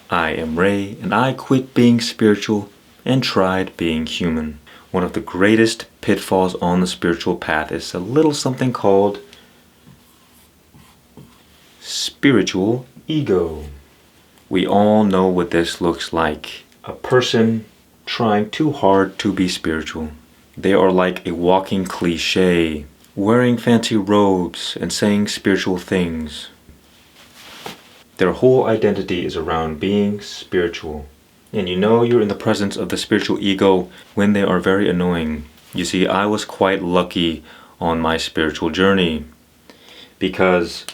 I am Ray, and I quit being spiritual and tried being human. One of the greatest pitfalls on the spiritual path is a little something called spiritual ego. We all know what this looks like. A person trying too hard to be spiritual. They are like a walking cliche, wearing fancy robes and saying spiritual things. Their whole identity is around being spiritual. And you know you're in the presence of the spiritual ego when they are very annoying. You see, I was quite lucky on my spiritual journey because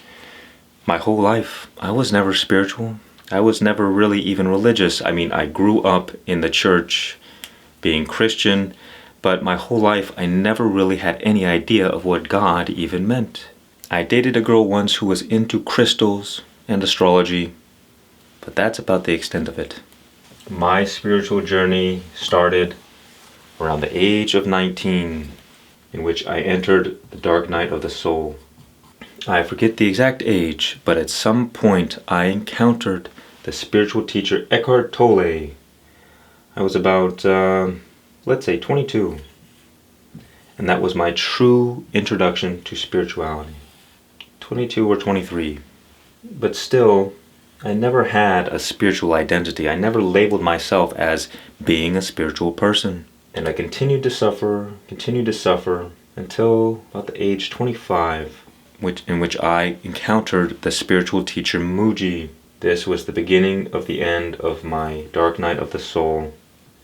my whole life I was never spiritual. I was never really even religious. I mean, I grew up in the church being Christian, but my whole life I never really had any idea of what God even meant. I dated a girl once who was into crystals and astrology, but that's about the extent of it. My spiritual journey started around the age of 19, in which I entered the dark night of the soul. I forget the exact age, but at some point I encountered the spiritual teacher Eckhart Tolle. I was about, let's say 22. And that was my true introduction to spirituality. 22 or 23. But still, I never had a spiritual identity. I never labeled myself as being a spiritual person. And I continued to suffer until about the age 25, in which I encountered the spiritual teacher Muji. This was the beginning of the end of my dark night of the soul.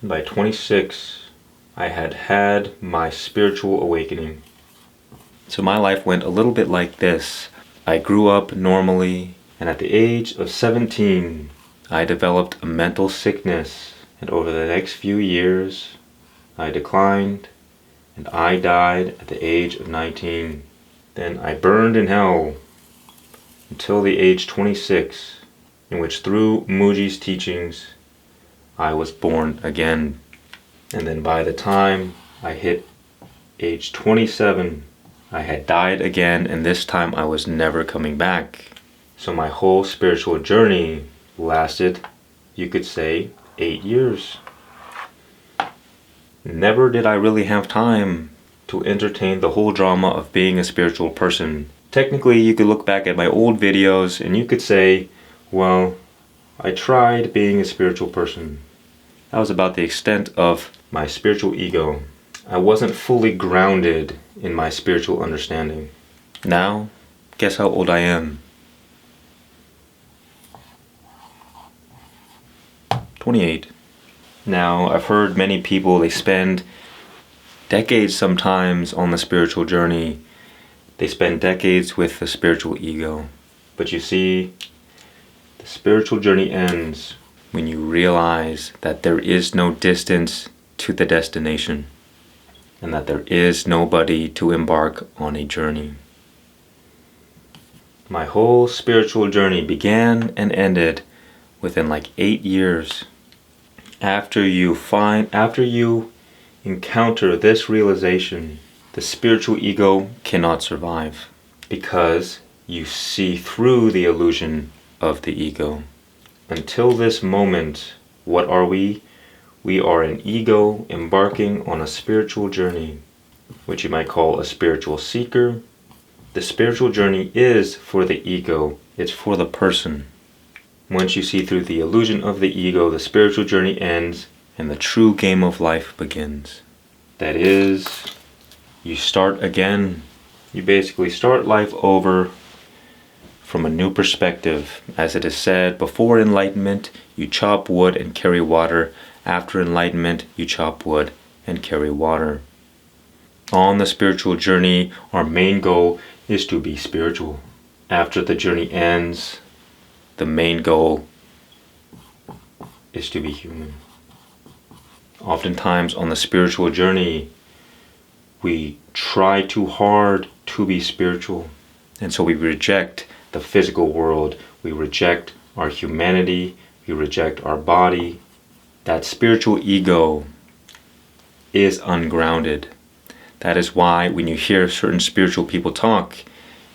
And by 26, I had my spiritual awakening. So my life went a little bit like this. I grew up normally, and at the age of 17, I developed a mental sickness. And over the next few years, I declined, and I died at the age of 19. Then I burned in hell until the age 26, in which through Muji's teachings, I was born again. And then by the time I hit age 27, I had died again, and this time I was never coming back. So my whole spiritual journey lasted, you could say, 8 years. Never did I really have time to entertain the whole drama of being a spiritual person. Technically, you could look back at my old videos and you could say, well, I tried being a spiritual person. That was about the extent of my spiritual ego. I wasn't fully grounded in my spiritual understanding. Now, guess how old I am? 28. Now, I've heard many people, they spend decades sometimes on the spiritual journey. They spend decades with the spiritual ego. But you see, the spiritual journey ends when you realize that there is no distance to the destination, and that there is nobody to embark on a journey. My whole spiritual journey began and ended within like 8 years. After you encounter this realization, the spiritual ego cannot survive, because you see through the illusion of the ego. Until this moment, what are we? We are an ego embarking on a spiritual journey, which you might call a spiritual seeker. The spiritual journey is for the ego, it's for the person. Once you see through the illusion of the ego, the spiritual journey ends and the true game of life begins. That is, you start again. You basically start life over from a new perspective. As it is said, before enlightenment, you chop wood and carry water. After enlightenment, you chop wood and carry water. On the spiritual journey, our main goal is to be spiritual. After the journey ends, the main goal is to be human. Oftentimes on the spiritual journey, we try too hard to be spiritual. And so we reject the physical world. We reject our humanity. We reject our body. That spiritual ego is ungrounded. That is why when you hear certain spiritual people talk,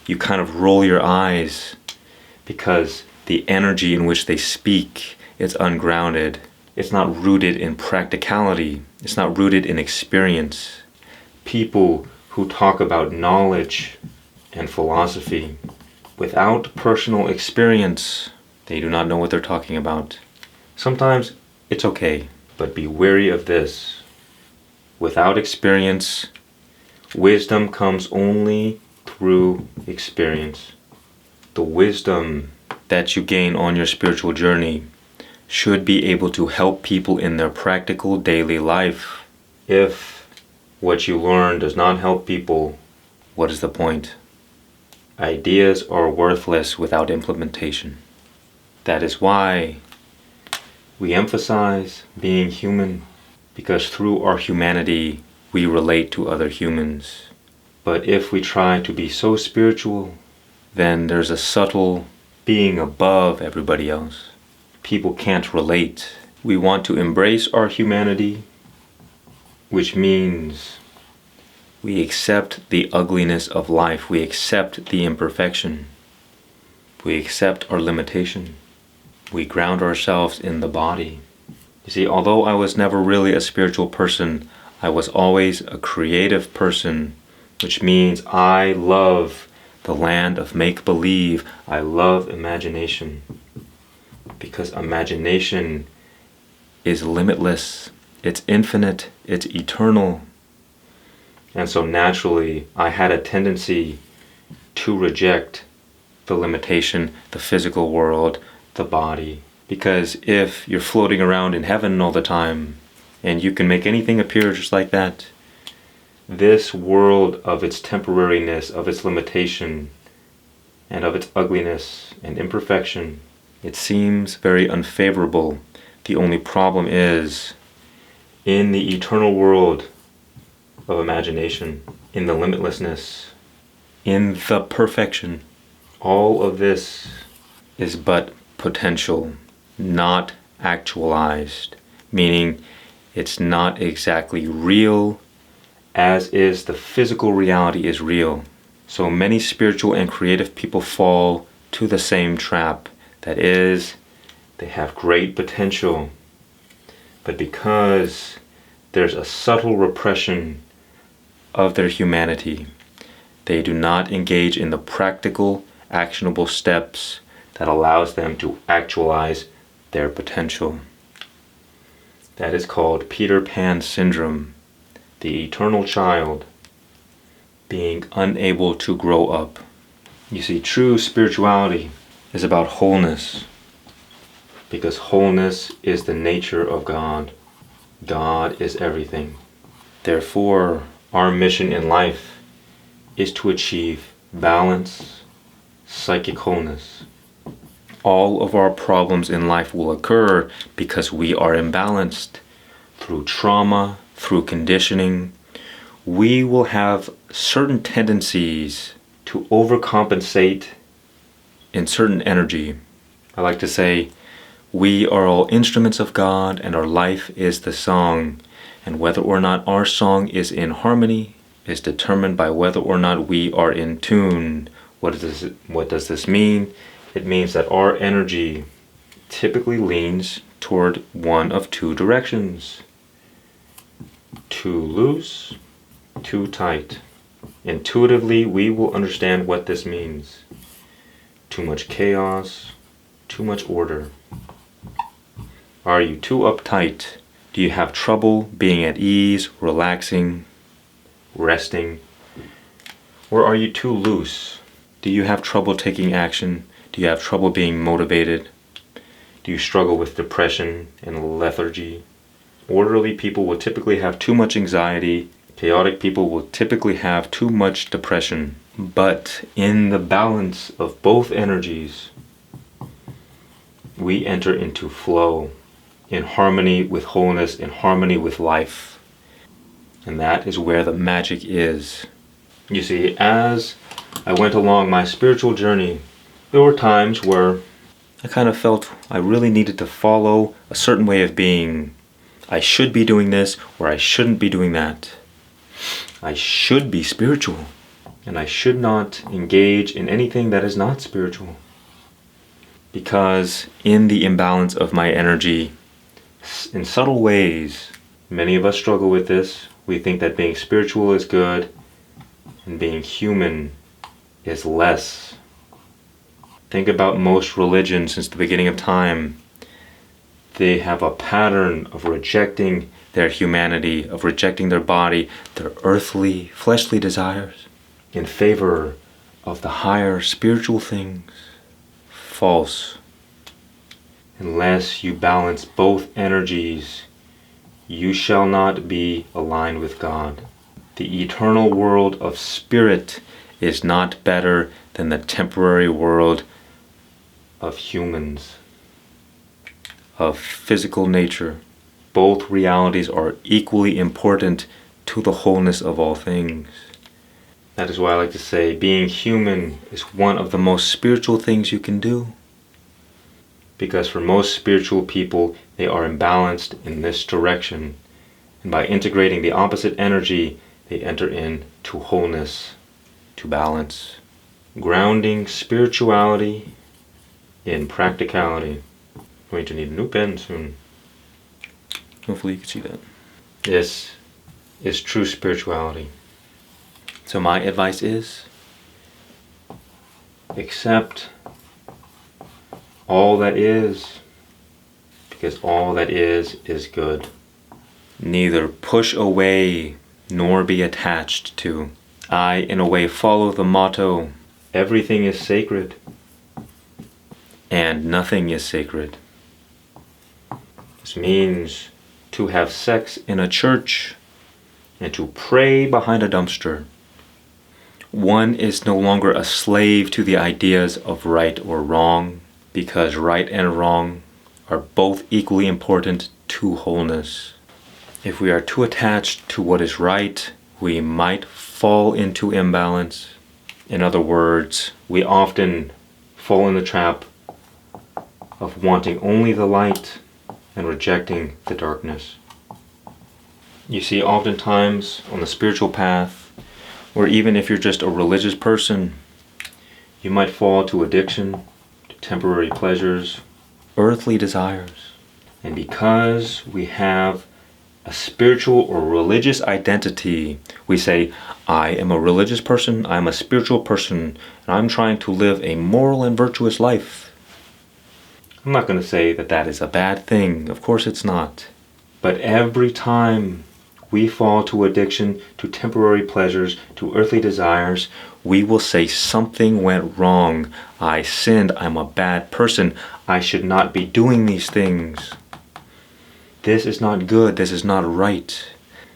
you kind of roll your eyes, because the energy in which they speak it's ungrounded. It's not rooted in practicality. It's not rooted in experience. People who talk about knowledge and philosophy without personal experience, they do not know what they're talking about. Sometimes it's okay, but be wary of this. Without experience, wisdom comes only through experience. The wisdom that you gain on your spiritual journey should be able to help people in their practical daily life. If what you learn does not help people, what is the point? Ideas are worthless without implementation. That is why we emphasize being human, because through our humanity we relate to other humans. But if we try to be so spiritual, then there's a subtle being above everybody else. People can't relate. We want to embrace our humanity, which means we accept the ugliness of life. We accept the imperfection. We accept our limitation. We ground ourselves in the body. You see, although I was never really a spiritual person, I was always a creative person, which means I love the land of make-believe. I love imagination. Because imagination is limitless, it's infinite, it's eternal. And so naturally, I had a tendency to reject the limitation, the physical world, the body. Because if you're floating around in heaven all the time, and you can make anything appear just like that, this world of its temporariness, of its limitation, and of its ugliness and imperfection, it seems very unfavorable. The only problem is, in the eternal world of imagination, in the limitlessness, in the perfection, all of this is but potential, not actualized, meaning it's not exactly real as is the physical reality is real. So many spiritual and creative people fall to the same trap. That is, they have great potential, but because there's a subtle repression of their humanity, they do not engage in the practical, actionable steps that allows them to actualize their potential. That is called Peter Pan syndrome, the eternal child being unable to grow up. You see, true spirituality is about wholeness, because wholeness is the nature of God. God is everything. Therefore, our mission in life is to achieve balance, psychic wholeness. All of our problems in life will occur because we are imbalanced. Through trauma, through conditioning, we will have certain tendencies to overcompensate in certain energy. I like to say, we are all instruments of God, and our life is the song. And whether or not our song is in harmony is determined by whether or not we are in tune. What does this mean? It means that our energy typically leans toward one of two directions. Too loose, too tight. Intuitively, we will understand what this means. Too much chaos, too much order. Are you too uptight? Do you have trouble being at ease, relaxing, resting? Or are you too loose? Do you have trouble taking action? Do you have trouble being motivated? Do you struggle with depression and lethargy? Orderly people will typically have too much anxiety. Chaotic people will typically have too much depression. But in the balance of both energies, we enter into flow, in harmony with wholeness, in harmony with life. And that is where the magic is. You see, as I went along my spiritual journey, there were times where I kind of felt I really needed to follow a certain way of being. I should be doing this, or I shouldn't be doing that. I should be spiritual, and I should not engage in anything that is not spiritual. Because in the imbalance of my energy, in subtle ways, many of us struggle with this. We think that being spiritual is good and being human is less. Think about most religions since the beginning of time. They have a pattern of rejecting their humanity, of rejecting their body, their earthly, fleshly desires, in favor of the higher spiritual things. False. Unless you balance both energies, you shall not be aligned with God. The eternal world of spirit is not better than the temporary world of humans, of physical nature. Both realities are equally important to the wholeness of all things. That is why I like to say being human is one of the most spiritual things you can do. Because for most spiritual people, they are imbalanced in this direction. And by integrating the opposite energy, they enter into wholeness, to balance. Grounding spirituality in practicality. I'm going to need a new pen soon. Hopefully you can see that. This is true spirituality. So my advice is, accept all that is, because all that is good. Neither push away nor be attached to. I, in a way, follow the motto, everything is sacred and nothing is sacred. This means to have sex in a church and to pray behind a dumpster. One is no longer a slave to the ideas of right or wrong, because right and wrong are both equally important to wholeness. If we are too attached to what is right, we might fall into imbalance. In other words, we often fall in the trap of wanting only the light and rejecting the darkness. You see, oftentimes on the spiritual path, or even if you're just a religious person, you might fall to addiction, to temporary pleasures, earthly desires. And because we have a spiritual or religious identity, we say, I am a religious person, I'm a spiritual person, and I'm trying to live a moral and virtuous life. I'm not going to say that that is a bad thing, of course it's not. But every time we fall to addiction, to temporary pleasures, to earthly desires, we will say something went wrong. I sinned, I'm a bad person, I should not be doing these things. This is not good, this is not right.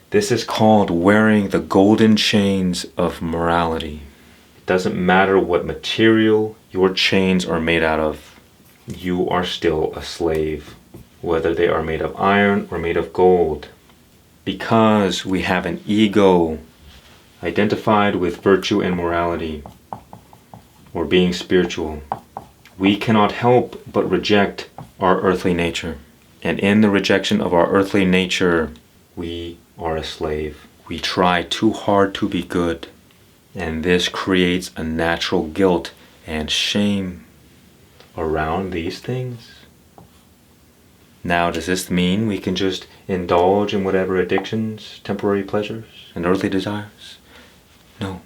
This is called wearing the golden chains of morality. It doesn't matter what material your chains are made out of. You are still a slave, whether they are made of iron or made of gold. Because we have an ego identified with virtue and morality, or being spiritual, we cannot help but reject our earthly nature. And in the rejection of our earthly nature, we are a slave. We try too hard to be good, and this creates a natural guilt and shame around these things. Now, does this mean we can just indulge in whatever addictions, temporary pleasures, and earthly desires? No.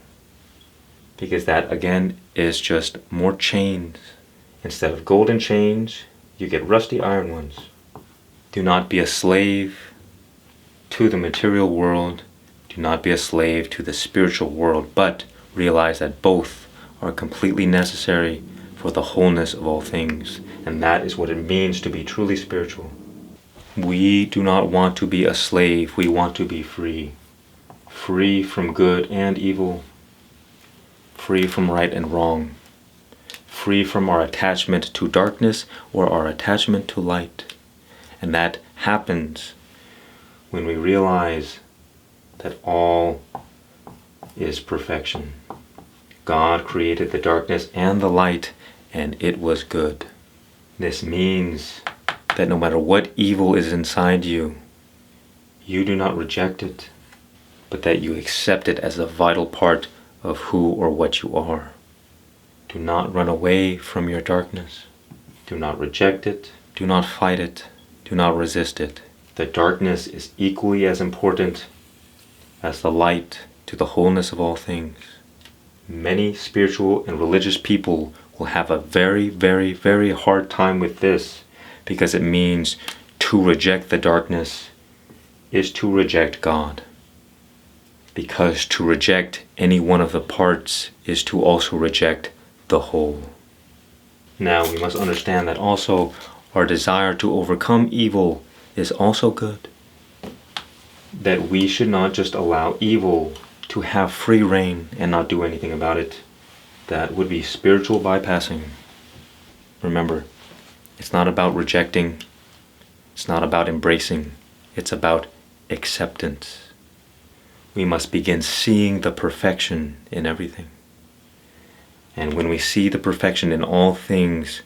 Because that, again, is just more chains. Instead of golden chains, you get rusty iron ones. Do not be a slave to the material world. Do not be a slave to the spiritual world, but realize that both are completely necessary for the wholeness of all things. And that is what it means to be truly spiritual. We do not want to be a slave. We want to be free. Free from good and evil. Free from right and wrong. Free from our attachment to darkness or our attachment to light. And that happens when we realize that all is perfection. God created the darkness and the light, and it was good. This means that no matter what evil is inside you, you do not reject it, but that you accept it as a vital part of who or what you are. Do not run away from your darkness. Do not reject it. Do not fight it. Do not resist it. The darkness is equally as important as the light to the wholeness of all things. Many spiritual and religious people will have a very, very, very hard time with this, because it means to reject the darkness is to reject God. Because to reject any one of the parts is to also reject the whole. Now we must understand that also our desire to overcome evil is also good. That we should not just allow evil to have free reign and not do anything about it. That would be spiritual bypassing. Remember, it's not about rejecting, it's not about embracing, it's about acceptance. We must begin seeing the perfection in everything. And when we see the perfection in all things,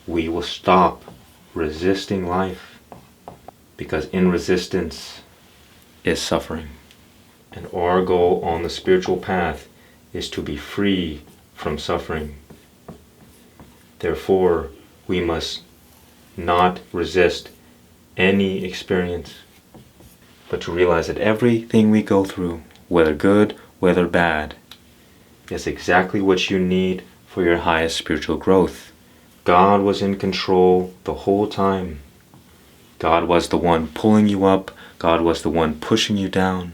we will stop resisting life, because in resistance is suffering. And our goal on the spiritual path is to be free from suffering. Therefore, we must not resist any experience, but to realize that everything we go through, whether good, whether bad, is exactly what you need for your highest spiritual growth. God was in control the whole time. God was the one pulling you up. God was the one pushing you down.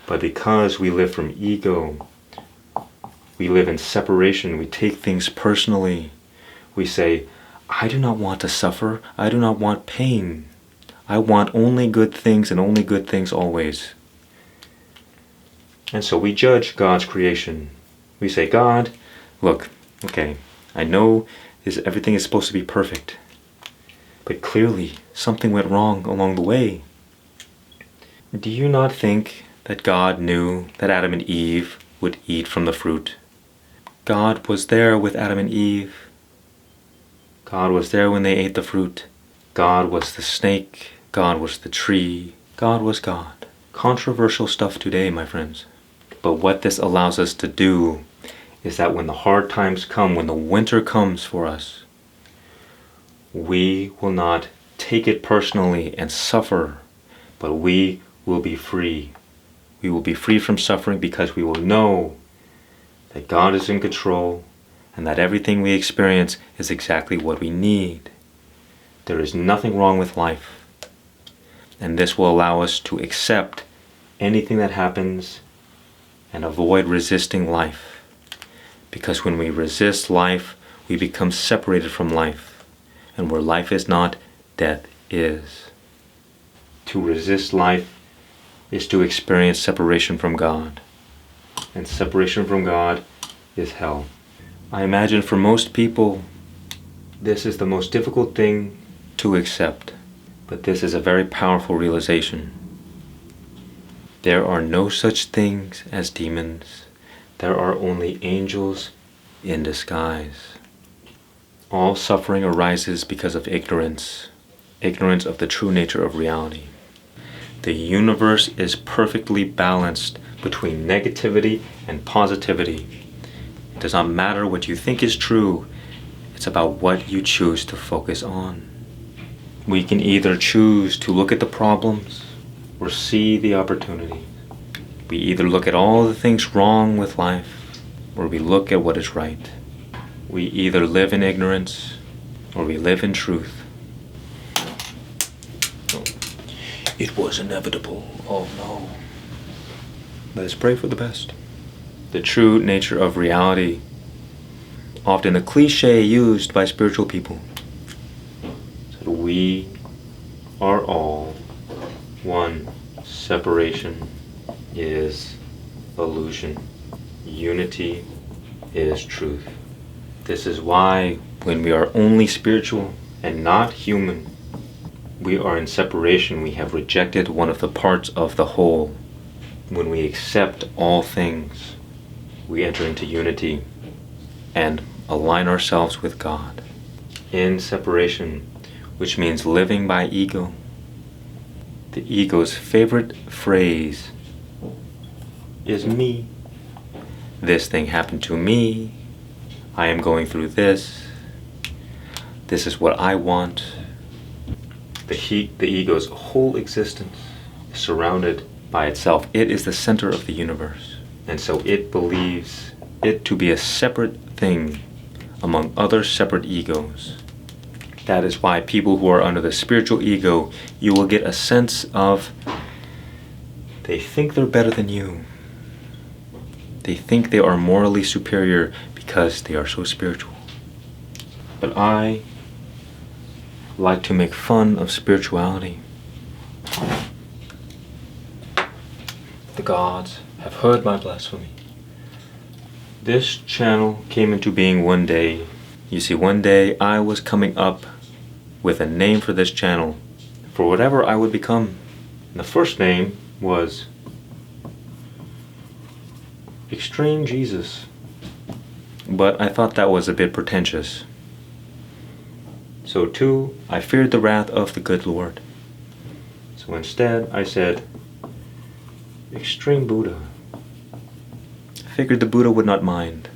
But because we live from ego, we live in separation, we take things personally. We say, I do not want to suffer. I do not want pain. I want only good things and only good things always. And so we judge God's creation. We say, God, look, okay, I know everything is supposed to be perfect, but clearly something went wrong along the way. Do you not think that God knew that Adam and Eve would eat from the fruit? God was there with Adam and Eve. God was there when they ate the fruit. God was the snake. God was the tree. God was God. Controversial stuff today, my friends. But what this allows us to do is that when the hard times come, when the winter comes for us, we will not take it personally and suffer, but we will be free. We will be free from suffering because we will know that God is in control and that everything we experience is exactly what we need. There is nothing wrong with life. And this will allow us to accept anything that happens and avoid resisting life. Because when we resist life, we become separated from life. And where life is not, death is. To resist life is to experience separation from God. And separation from God is hell. I imagine for most people, this is the most difficult thing to accept. But this is a very powerful realization. There are no such things as demons. There are only angels in disguise. All suffering arises because of ignorance of the true nature of reality. The universe is perfectly balanced between negativity and positivity. It does not matter what you think is true. It's about what you choose to focus on. We can either choose to look at the problems or see the opportunities. We either look at all the things wrong with life or we look at what is right. We either live in ignorance or we live in truth. It was inevitable. Oh no. Let us pray for the best. The true nature of reality, often the cliche used by spiritual people, that we are all one. Separation is illusion. Unity is truth. This is why when we are only spiritual and not human, we are in separation. We have rejected one of the parts of the whole. When we accept all things, we enter into unity and align ourselves with God. In separation, which means living by ego, the ego's favorite phrase is me. This thing happened to me. I am going through this. This is what I want. The ego's whole existence is surrounded by itself. It is the center of the universe. And so it believes it to be a separate thing among other separate egos. That is why people who are under the spiritual ego, you will get a sense of they think they're better than you. They think they are morally superior because they are so spiritual. But I like to make fun of spirituality. The gods have heard my blasphemy. This channel came into being one day. You see, one day I was coming up with a name for this channel, for whatever I would become. And the first name was Extreme Jesus. But I thought that was a bit pretentious. So too, I feared the wrath of the good Lord. So instead, I said, Extreme Buddha. I figured the Buddha would not mind.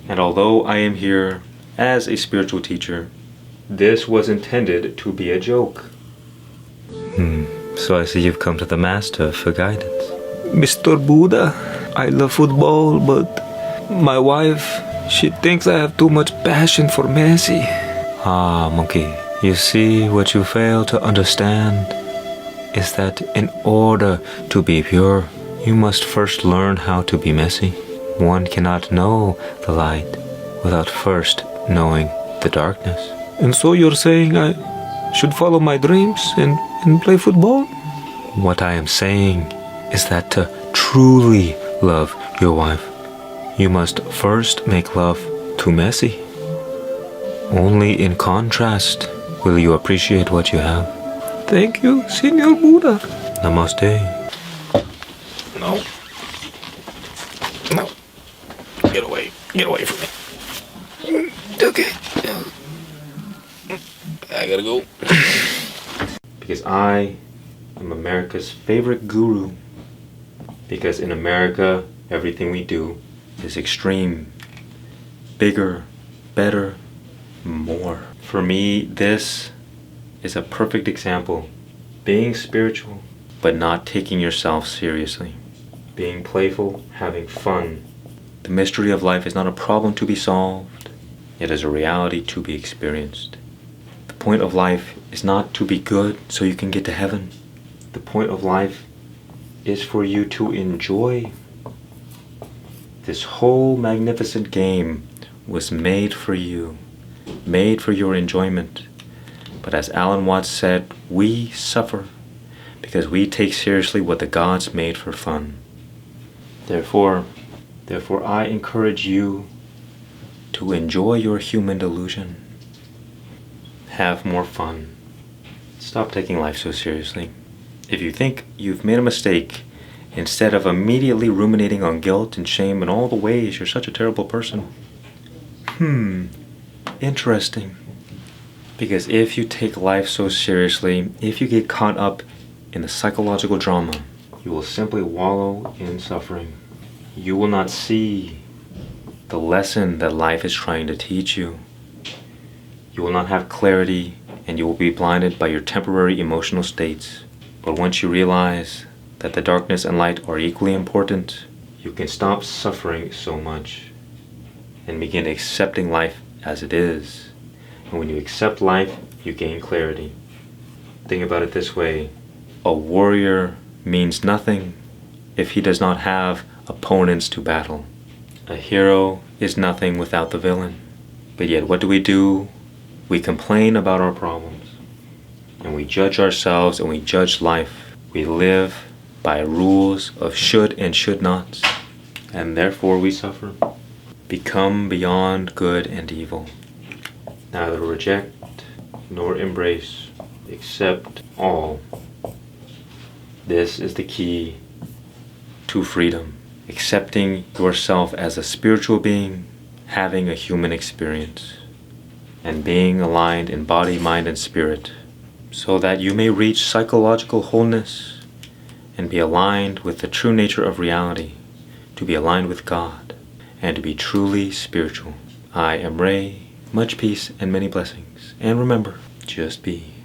And although I am here as a spiritual teacher, this was intended to be a joke. So I see you've come to the Master for guidance. Mr. Buddha, I love football, but my wife, she thinks I have too much passion for Messi. Ah, monkey, you see what you fail to understand is that in order to be pure, you must first learn how to be messy. One cannot know the light without first knowing the darkness. And so you're saying I should follow my dreams and play football? What I am saying is that to truly love your wife, you must first make love to Messi. Only in contrast will you appreciate what you have. Thank you, Senor Buddha. Namaste. No. No. Get away. Get away from me. Okay. I gotta go. Because I am America's favorite guru. Because in America, everything we do is extreme. Bigger, better, more. For me, this is a perfect example. Being spiritual, but not taking yourself seriously. Being playful, having fun. The mystery of life is not a problem to be solved. It is a reality to be experienced. The point of life is not to be good so you can get to heaven. The point of life is for you to enjoy. This whole magnificent game was made for you, made for your enjoyment. But as Alan Watts said, we suffer because we take seriously what the gods made for fun. Therefore, I encourage you to enjoy your human delusion. Have more fun. Stop taking life so seriously. If you think you've made a mistake, instead of immediately ruminating on guilt and shame and all the ways you're such a terrible person, interesting. Because if you take life so seriously, if you get caught up in the psychological drama, you will simply wallow in suffering. You will not see the lesson that life is trying to teach you. You will not have clarity, and you will be blinded by your temporary emotional states. But once you realize that the darkness and light are equally important, you can stop suffering so much and begin accepting life as it is. And when you accept life, you gain clarity. Think about it this way. A warrior means nothing if he does not have opponents to battle. A hero is nothing without the villain. But yet what do? We complain about our problems. And we judge ourselves and we judge life. We live by rules of should and should nots. And therefore we suffer. Become beyond good and evil. Neither reject nor embrace, accept all. This is the key to freedom. Accepting yourself as a spiritual being, having a human experience, and being aligned in body, mind, and spirit, so that you may reach psychological wholeness and be aligned with the true nature of reality, to be aligned with God, and to be truly spiritual. I am Ray. Much peace and many blessings. And remember, just be.